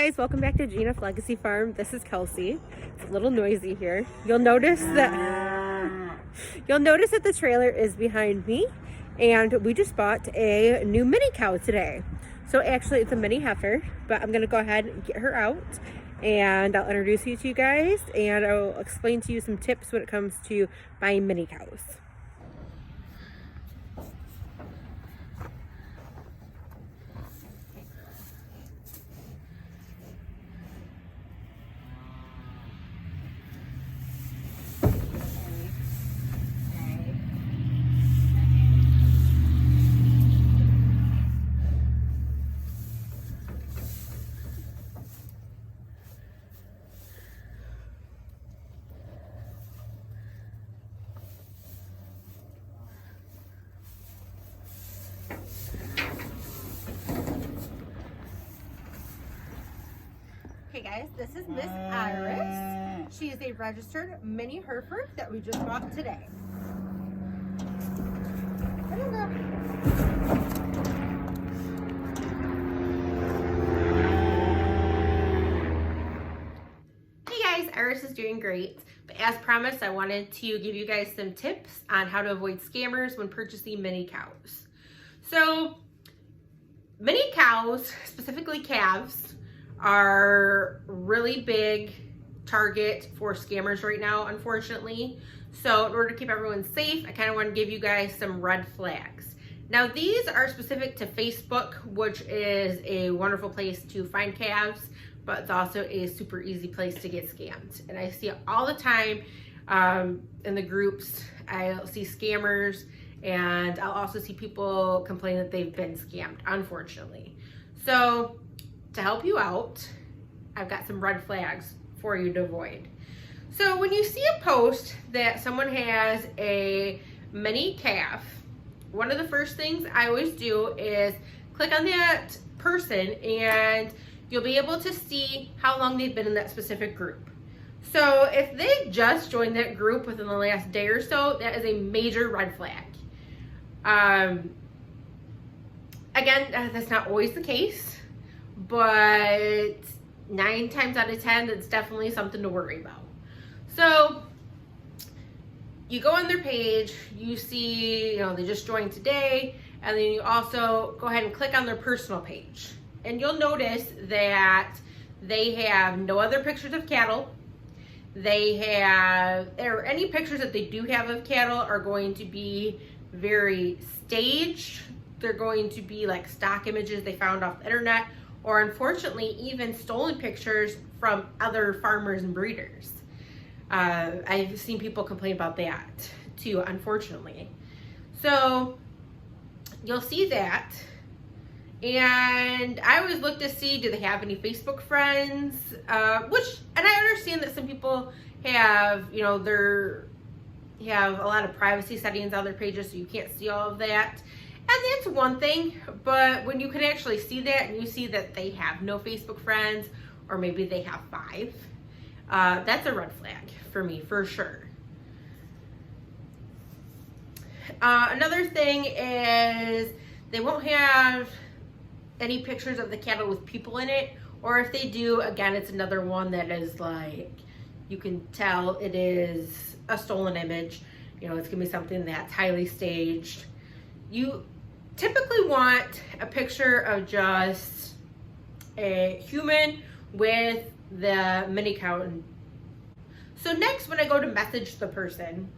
guys, welcome back to Gina's Legacy Farm. This is Kelsey. It's a little noisy here. You'll notice that the trailer is behind me, and we just bought a new mini cow today. So actually it's a mini heifer, but I'm gonna go ahead and get her out and I'll introduce you to you guys and I'll explain to you some tips when it comes to buying mini cows. Okay guys, this is Miss Iris. She is a registered mini Hereford that we just bought today. Hey guys, Iris is doing great. But as promised, I wanted to give you guys some tips on how to avoid scammers when purchasing mini cows. So, mini cows, specifically calves, are really big target for scammers right now, unfortunately. So in order to keep everyone safe, I kind of want to give you guys some red flags. Now these are specific to Facebook, which is a wonderful place to find calves, but it's also a super easy place to get scammed. And I see it all the time in the groups. I'll see scammers, and I'll also see people complain that they've been scammed, unfortunately. So to help you out, I've got some red flags for you to avoid. So when you see a post that someone has a mini calf, one of the first things I always do is click on that person and you'll be able to see how long they've been in that specific group. So if they just joined that group within the last day or so, that is a major red flag. Again, that's not always the case, but 9 times out of 10, that's definitely something to worry about. So you go on their page, you see, they just joined today, and then you also go ahead and click on their personal page. And you'll notice that they have no other pictures of cattle. Or any pictures that they do have of cattle are going to be very staged. They're going to be like stock images they found off the internet, or unfortunately even stolen pictures from other farmers and breeders. I've seen people complain about that too, unfortunately. So you'll see that, and I always look to see, do they have any Facebook friends, and I understand that some people have, they have a lot of privacy settings on their pages, so you can't see all of that. And that's one thing, but when you can actually see that and you see that they have no Facebook friends, or maybe they have 5, that's a red flag for me, for sure. Another thing is they won't have any pictures of the cattle with people in it, or if they do, again, it's another one that is like, you can tell it is a stolen image. It's gonna be something that's highly staged. You typically want a picture of just a human with the mini cow. So next, when I go to message the person,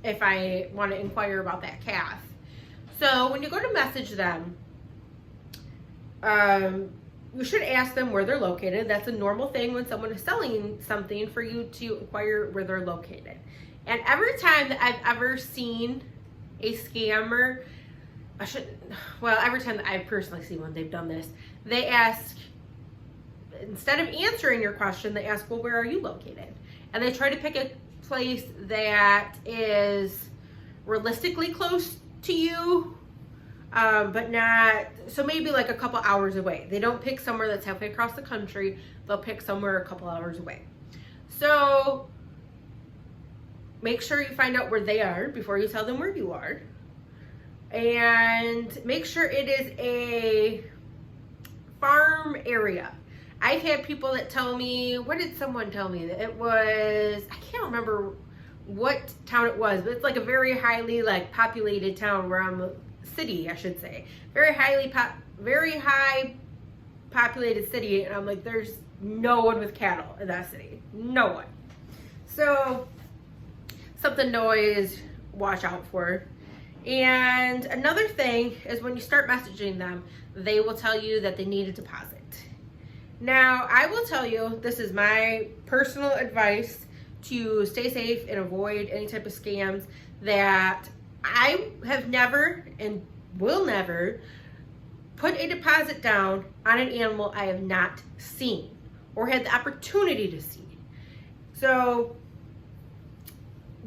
if I want to inquire about that calf, so when you go to message them, you should ask them where they're located. That's a normal thing when someone is selling something, for you to inquire where they're located. And every time that I've ever seen a scammer, every time that I've personally seen one, they've done this. They ask, instead of answering your question, they ask, well, where are you located? And they try to pick a place that is realistically close to you, but not, so maybe like a couple hours away. They don't pick somewhere that's halfway across the country. They'll pick somewhere a couple hours away. So make sure you find out where they are before you tell them where you are. And make sure it is a farm area. I've had people that tell me, what did someone tell me? That it was, I can't remember what town it was, but it's like a very highly like populated town where I'm, city I should say. Very high populated city, and I'm like, there's no one with cattle in that city. No one. So something to always watch out for. And another thing is when you start messaging them, they will tell you that they need a deposit. Now, I will tell you, this is my personal advice to stay safe and avoid any type of scams, that I have never and will never put a deposit down on an animal I have not seen or had the opportunity to see. So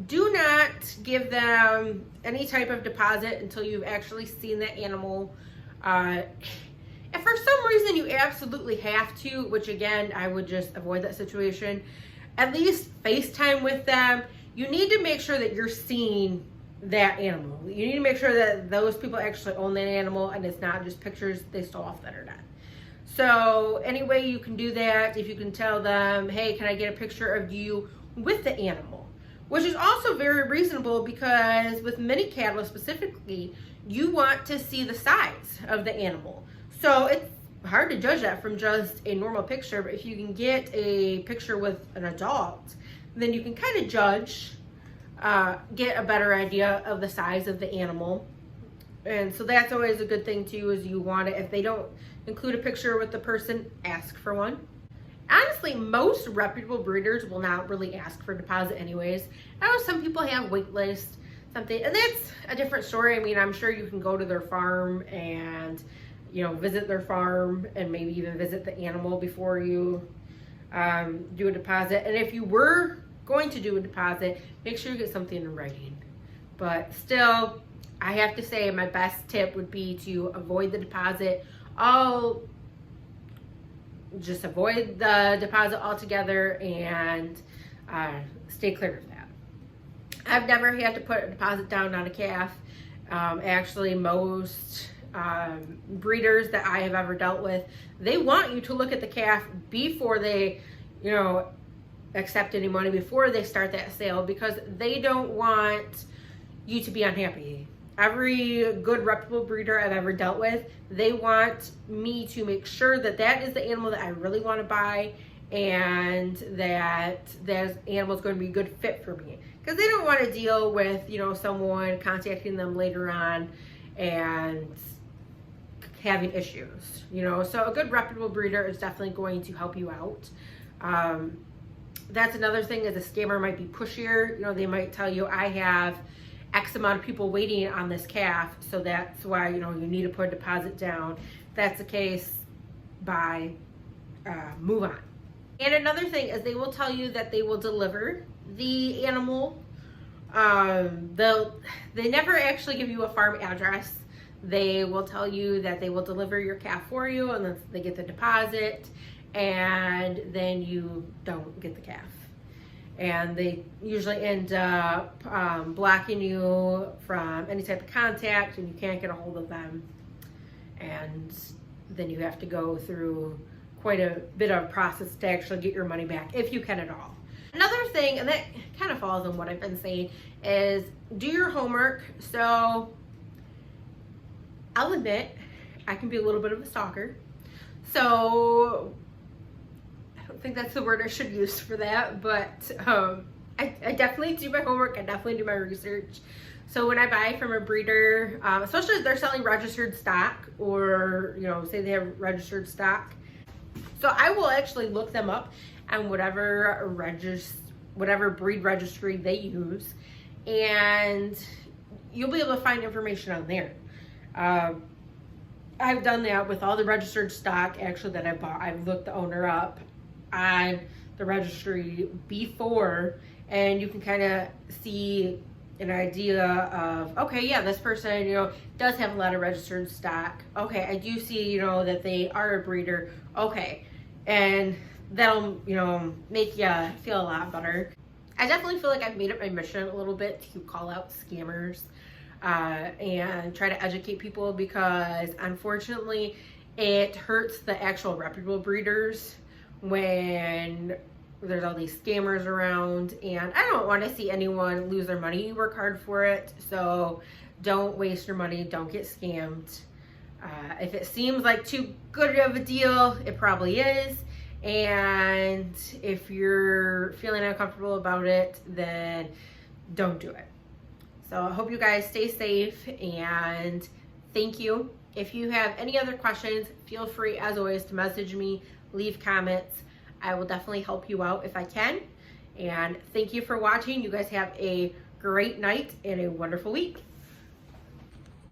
do not give them any type of deposit until you've actually seen that animal. If for some reason you absolutely have to, which again, I would just avoid that situation, at least FaceTime with them. You need to make sure that you're seeing that animal. You need to make sure that those people actually own that animal and it's not just pictures they stole off the internet. So any way you can do that, if you can tell them, hey, can I get a picture of you with the animal? Which is also very reasonable, because with mini cattle specifically, you want to see the size of the animal. So it's hard to judge that from just a normal picture, but if you can get a picture with an adult, then you can kind of judge, get a better idea of the size of the animal. And so that's always a good thing too, is you want it, if they don't include a picture with the person, ask for one. Honestly, most reputable breeders will not really ask for a deposit anyways. I know some people have wait lists, something, and that's a different story. I mean, I'm sure you can go to their farm and, you know, visit their farm and maybe even visit the animal before you do a deposit. And if you were going to do a deposit, make sure you get something in writing. But still, I have to say my best tip would be to avoid the deposit. I'll just avoid the deposit altogether and stay clear of that. I've never had to put a deposit down on a calf. Actually, most breeders that I have ever dealt with, they want you to look at the calf before they, you know, accept any money, before they start that sale, because they don't want you to be unhappy. Every good reputable breeder I've ever dealt with, they want me to make sure that that is the animal that I really want to buy, and that that animal is going to be a good fit for me, because they don't want to deal with, you know, someone contacting them later on and having issues, you know. So a good reputable breeder is definitely going to help you out. That's another thing, is a scammer might be pushier. You know, they might tell you, I have X amount of people waiting on this calf, so that's why, you know, you need to put a deposit down. If that's the case, buy, move on. And another thing is, they will tell you that they will deliver the animal. They never actually give you a farm address. They will tell you that they will deliver your calf for you, and then they get the deposit, and then you don't get the calf. And they usually end up blocking you from any type of contact, and you can't get a hold of them. And then you have to go through quite a bit of a process to actually get your money back, if you can at all. Another thing, and that kind of falls on what I've been saying, is do your homework. So I'll admit, I can be a little bit of a stalker. So I don't think that's the word I should use for that, but I definitely do my homework. I definitely do my research. So when I buy from a breeder, especially if they're selling registered stock, or, you know, say they have registered stock, so I will actually look them up on whatever breed registry they use, and you'll be able to find information on there. I've done that with all the registered stock actually that I bought. I've looked the owner up on the registry before, and you can kind of see an idea of, okay, yeah, this person, you know, does have a lot of registered stock. Okay, I do see, you know, that they are a breeder. Okay, and that'll, you know, make you feel a lot better. I definitely feel like I've made it my mission a little bit to call out scammers and try to educate people, because unfortunately it hurts the actual reputable breeders when there's all these scammers around, and I don't want to see anyone lose their money. You work hard for it, so don't waste your money. Don't get scammed. If it seems like too good of a deal, it probably is. And if you're feeling uncomfortable about it, then don't do it. So I hope you guys stay safe, and thank you. If you have any other questions, feel free as always to message me, leave comments. I will definitely help you out if I can. And thank you for watching. You guys have a great night and a wonderful week.